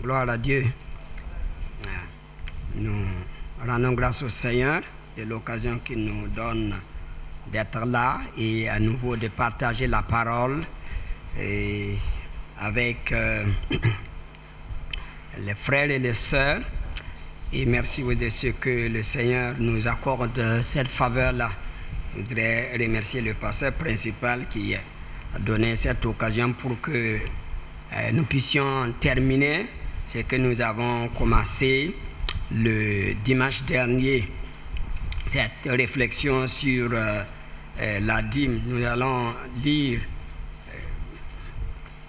Gloire à Dieu. Nous rendons grâce au Seigneur de l'occasion qu'il nous donne d'être là et à nouveau de partager la parole avec les frères et les sœurs. Et merci de ce que le Seigneur nous accorde cette faveur-là. Je voudrais remercier le pasteur principal qui a donné cette occasion pour que nous puissions terminer ce que nous avons commencé le dimanche dernier. Cette réflexion sur la dîme. Nous allons lire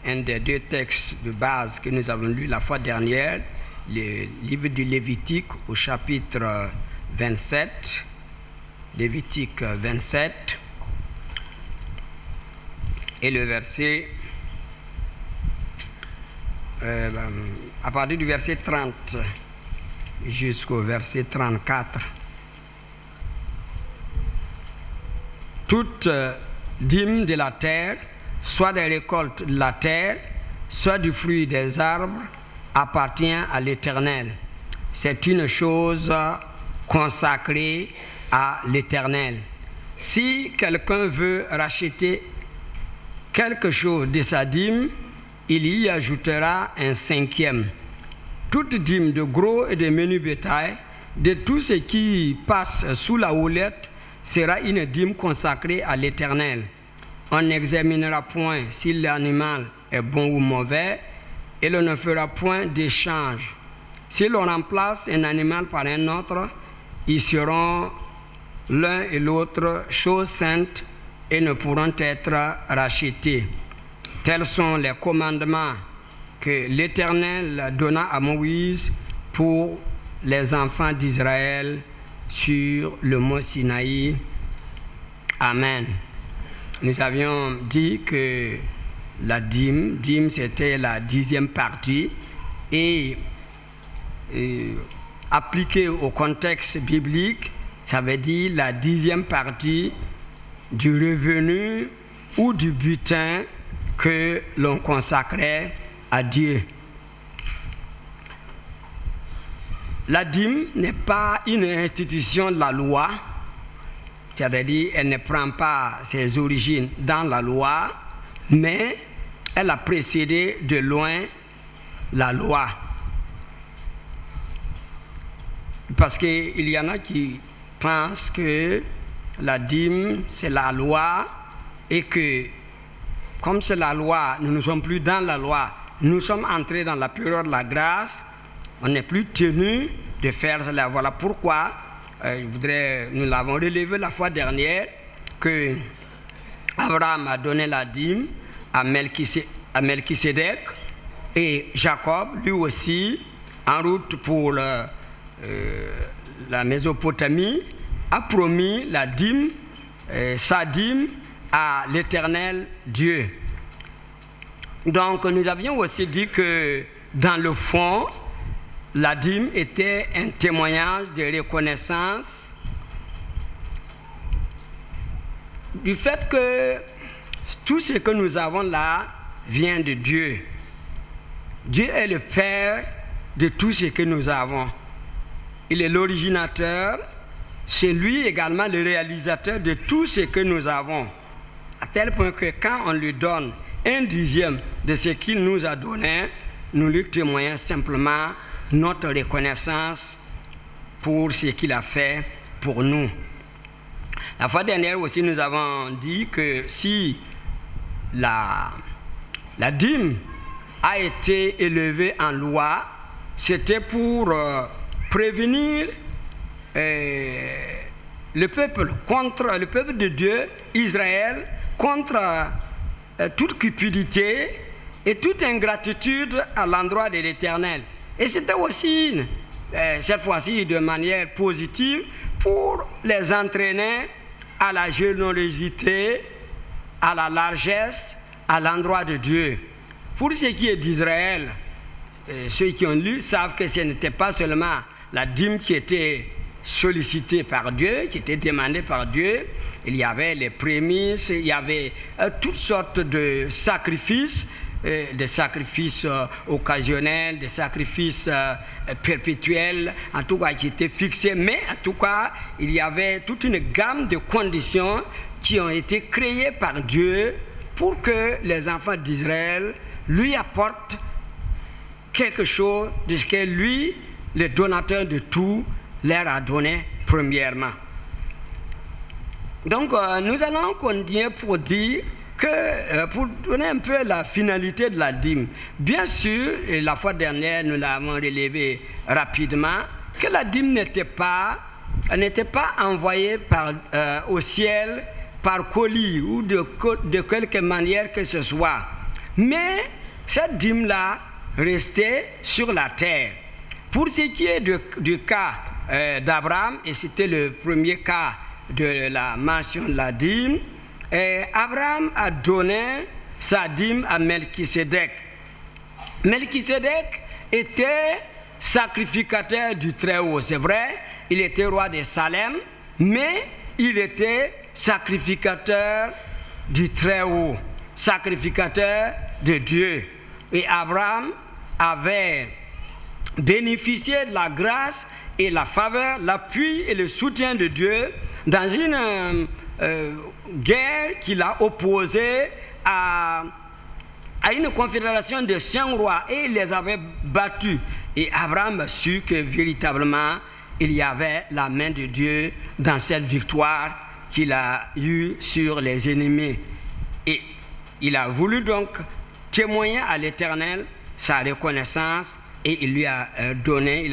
un des deux textes de base que nous avons lus la fois dernière, le livre du Lévitique au chapitre 27, Lévitique 27, et le verset, à partir du verset 30 jusqu'au verset 34. Toute dîme de la terre, soit des récoltes de la terre, soit du fruit des arbres, appartient à l'Éternel. C'est une chose consacrée à l'Éternel. Si quelqu'un veut racheter quelque chose de sa dîme, il y ajoutera un cinquième. Toute dîme de gros et de menu bétail, de tout ce qui passe sous la houlette, sera une dîme consacrée à l'Éternel. On n'examinera point si l'animal est bon ou mauvais, et l'on ne fera point d'échange. Si l'on remplace un animal par un autre, ils seront l'un et l'autre choses saintes et ne pourront être rachetés. Tels sont les commandements que l'Éternel donna à Moïse pour les enfants d'Israël sur le mont Sinaï. Amen. Nous avions dit que la dîme c'était la 10e partie et appliqué au contexte biblique, ça veut dire la 10e partie du revenu ou du butin que l'on consacrait à Dieu. La dîme n'est pas une institution de la loi, c'est-à-dire elle ne prend pas ses origines dans la loi, mais elle a précédé de loin la loi. Parce qu'il y en a qui pensent que la dîme c'est la loi et que comme c'est la loi, nous ne sommes plus dans la loi, nous sommes entrés dans la période de la grâce, on n'est plus tenu de faire cela. Voilà pourquoi nous l'avons relevé la fois dernière, que Abraham a donné la dîme à Melchisédek et Jacob, lui aussi, en route pour la Mésopotamie, a promis la dîme, sa dîme à l'Éternel Dieu. Donc nous avions aussi dit que dans le fond, la dîme était un témoignage de reconnaissance du fait que tout ce que nous avons là vient de Dieu. Dieu est le Père de tout ce que nous avons. Il est l'originateur, c'est lui également le réalisateur de tout ce que nous avons. À tel point que quand on lui donne 1/10 de ce qu'il nous a donné, nous lui témoignons simplement notre reconnaissance pour ce qu'il a fait pour nous. La fois dernière aussi, nous avons dit que si la dîme a été élevée en loi, c'était pour prévenir le peuple de Dieu, Israël, contre toute cupidité et toute ingratitude à l'endroit de l'Éternel. Et c'était aussi, cette fois-ci de manière positive, pour les entraîner à la générosité, à la largesse, à l'endroit de Dieu. Pour ce qui est d'Israël, ceux qui ont lu savent que ce n'était pas seulement la dîme qui était sollicitée par Dieu, qui était demandée par Dieu. Il y avait les prémices, il y avait toutes sortes de sacrifices des sacrifices occasionnels, des sacrifices perpétuels, en tout cas qui étaient fixés, mais en tout cas, il y avait toute une gamme de conditions qui ont été créées par Dieu pour que les enfants d'Israël lui apportent quelque chose de ce que lui, le donateur de tout, leur a donné premièrement. Donc, nous allons continuer pour dire que, pour donner un peu la finalité de la dîme, bien sûr, et la fois dernière, nous l'avons relevé rapidement, que la dîme n'était pas envoyée au ciel par colis ou de quelque manière que ce soit. Mais cette dîme-là restait sur la terre. Pour ce qui est du cas d'Abraham, et c'était le premier cas de la mention de la dîme, Abraham a donné sa dîme à Melchisédek. Melchisédek était sacrificateur du Très-Haut. C'est vrai, il était roi de Salem, mais il était sacrificateur du Très-Haut, sacrificateur de Dieu. Et Abraham avait bénéficié de la grâce et la faveur, l'appui et le soutien de Dieu dans une guerre qu'il a opposée à une confédération de 5 rois, et il les avait battus. Et Abraham a su que véritablement il y avait la main de Dieu dans cette victoire qu'il a eue sur les ennemis. Et il a voulu donc témoigner à l'Éternel sa reconnaissance, et il a donné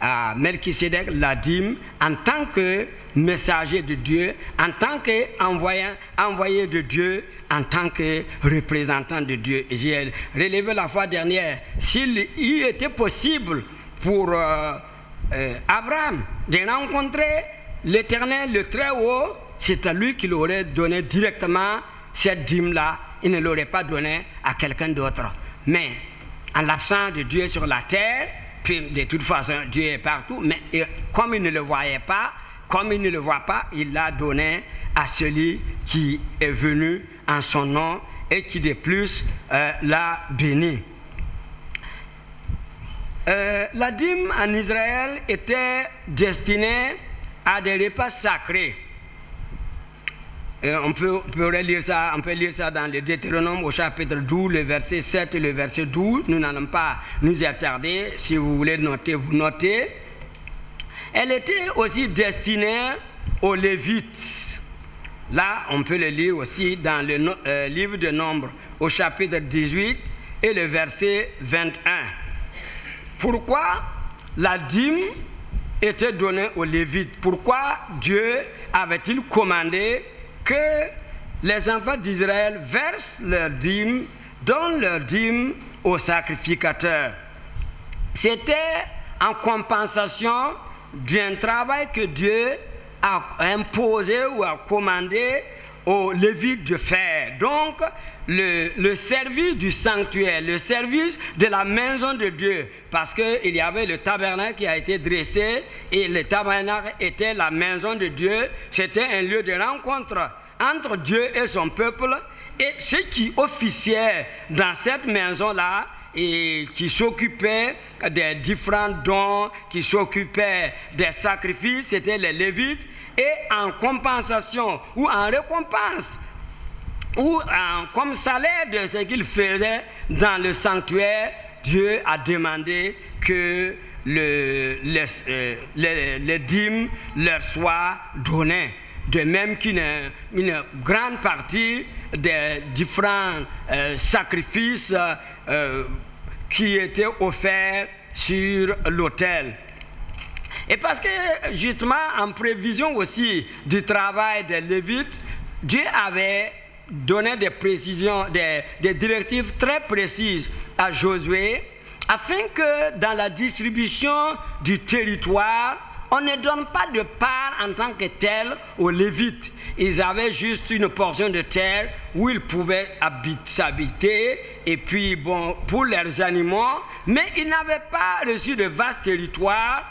à Melchisédek la dîme en tant que messager de Dieu, en tant qu'envoyé de Dieu, en tant que représentant de Dieu. J'ai relevé la fois dernière, s'il y était possible pour Abraham de rencontrer l'Éternel, le Très-Haut, c'est à lui qu'il aurait donné directement cette dîme-là. Il ne l'aurait pas donné à quelqu'un d'autre. Mais en l'absence de Dieu sur la terre, puis de toute façon Dieu est partout, mais comme il ne le voyait pas, il l'a donné à celui qui est venu en son nom et qui de plus l'a béni. La dîme en Israël était destinée à des repas sacrés. On peut lire ça dans le Deutéronome au chapitre 12, le verset 7 et le verset 12. Nous n'allons pas nous y attarder. Si vous voulez noter, vous notez. Elle était aussi destinée aux Lévites. Là, on peut le lire aussi dans le livre de Nombres au chapitre 18 et le verset 21. Pourquoi la dîme était donnée aux Lévites? Pourquoi Dieu avait-il commandé que les enfants d'Israël versent leur dîme, donnent leur dîme aux sacrificateurs? C'était en compensation d'un travail que Dieu a imposé ou a commandé aux Lévites de faire. Donc, le service du sanctuaire, le service de la maison de Dieu, parce qu'il y avait le tabernacle qui a été dressé, et le tabernacle était la maison de Dieu. C'était un lieu de rencontre entre Dieu et son peuple, et ceux qui officiaient dans cette maison-là et qui s'occupaient des différents dons, qui s'occupaient des sacrifices, c'était les Lévites. Et en compensation ou en récompense ou comme salaire de ce qu'ils faisaient dans le sanctuaire, Dieu a demandé que les dîmes leur soient données. De même qu'une grande partie des différents sacrifices qui étaient offerts sur l'autel. Et parce que justement en prévision aussi du travail des Lévites, Dieu avait donné des précisions, des directives très précises à Josué, afin que dans la distribution du territoire, on ne donne pas de part en tant que tel aux Lévites. Ils avaient juste une portion de terre où ils pouvaient s'habiter, et puis bon, pour leurs animaux, mais ils n'avaient pas reçu de vastes territoires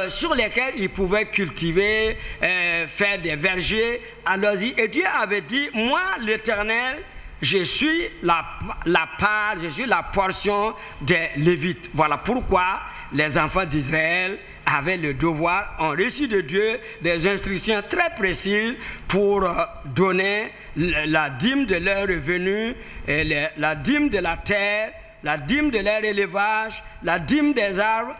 sur lesquels ils pouvaient cultiver, faire des vergers. Alors, et Dieu avait dit, moi l'Éternel, je suis la part, je suis la portion des Lévites. Voilà pourquoi les enfants d'Israël avaient le devoir, ont reçu de Dieu des instructions très précises pour donner la dîme de leur revenu, la dîme de la terre, la dîme de leur élevage, la dîme des arbres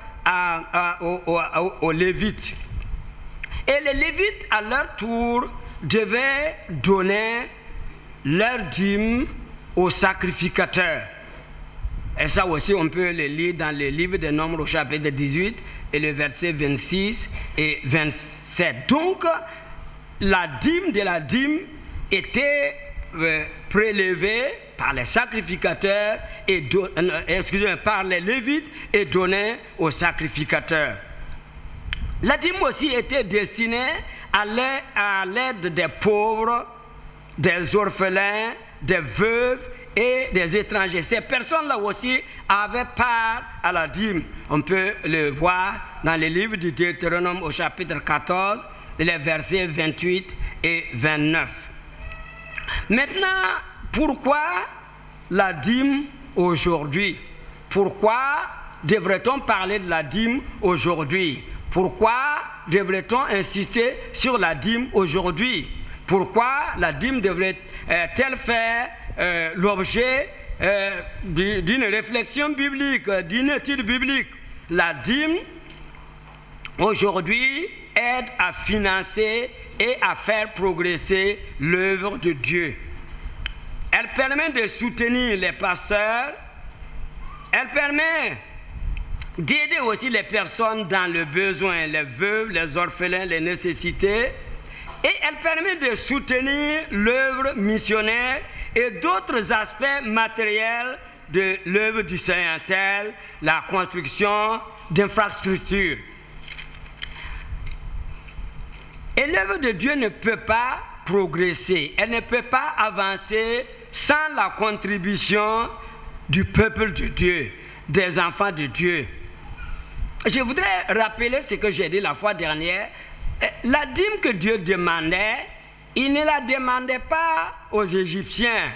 aux Lévites. Et les Lévites, à leur tour, devaient donner leur dîme aux sacrificateurs. Et ça aussi, on peut le lire dans le livre des Nombres au chapitre 18 et le verset 26 et 27. Donc, la dîme de la dîme était prélevée par les sacrificateurs et par les Lévites et donnée aux sacrificateurs. La dîme aussi était destinée à l'aide des pauvres, des orphelins, des veuves et des étrangers. Ces personnes-là aussi avaient part à la dîme. On peut le voir dans les livres du Deutéronome au chapitre 14, les versets 28 et 29. Maintenant, pourquoi la dîme aujourd'hui? Pourquoi devrait-on parler de la dîme aujourd'hui? Pourquoi devrait-on insister sur la dîme aujourd'hui? Pourquoi la dîme devrait-elle faire l'objet d'une réflexion biblique, d'une étude biblique? La dîme, aujourd'hui, aide à financer et à faire progresser l'œuvre de Dieu. Elle permet de soutenir les pasteurs, elle permet d'aider aussi les personnes dans le besoin, les veuves, les orphelins, les nécessités, et elle permet de soutenir l'œuvre missionnaire et d'autres aspects matériels de l'œuvre du Seigneur, tels la construction d'infrastructures. Et l'œuvre de Dieu ne peut pas progresser, elle ne peut pas avancer sans la contribution du peuple de Dieu, des enfants de Dieu. Je voudrais rappeler ce que j'ai dit la fois dernière. La dîme que Dieu demandait, il ne la demandait pas aux Égyptiens,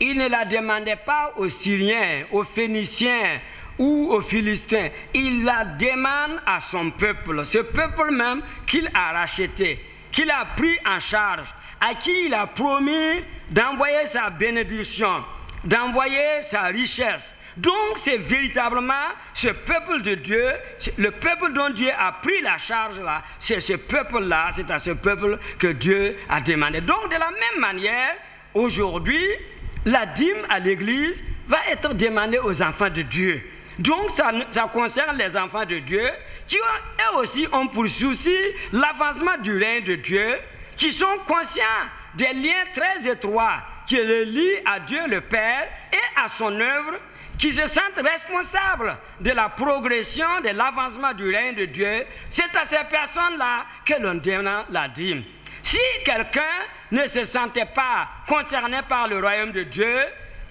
il ne la demandait pas aux Syriens, aux Phéniciens ou aux Philistins. Il la demande à son peuple, ce peuple même qu'il a racheté, qu'il a pris en charge, à qui il a promis d'envoyer sa bénédiction, d'envoyer sa richesse. Donc c'est véritablement ce peuple de Dieu, le peuple dont Dieu a pris la charge là, c'est ce peuple-là, c'est à ce peuple que Dieu a demandé. Donc de la même manière, aujourd'hui, la dîme à l'église va être demandée aux enfants de Dieu. Donc ça concerne les enfants de Dieu qui eux aussi ont pour souci l'avancement du règne de Dieu, qui sont conscients des liens très étroits qui les lient à Dieu le Père et à son œuvre, qui se sentent responsables de la progression, de l'avancement du règne de Dieu. C'est à ces personnes-là que l'on donne la dîme. Si quelqu'un ne se sentait pas concerné par le royaume de Dieu,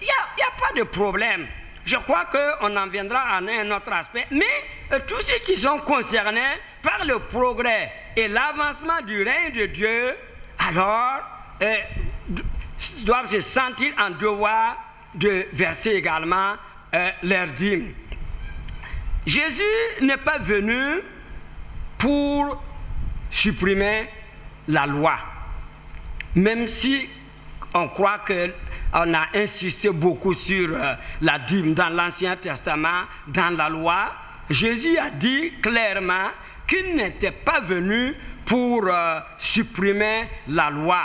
il n'y a pas de problème. Je crois qu'on en viendra à un autre aspect. Mais tous ceux qui sont concernés par le progrès et l'avancement du règne de Dieu, alors doivent se sentir en devoir de verser également leur dîme. Jésus n'est pas venu pour supprimer la loi, même si on croit qu'on a insisté beaucoup sur la dîme dans l'Ancien Testament, dans la loi. Jésus a dit clairement qu'il n'était pas venu pour supprimer la loi.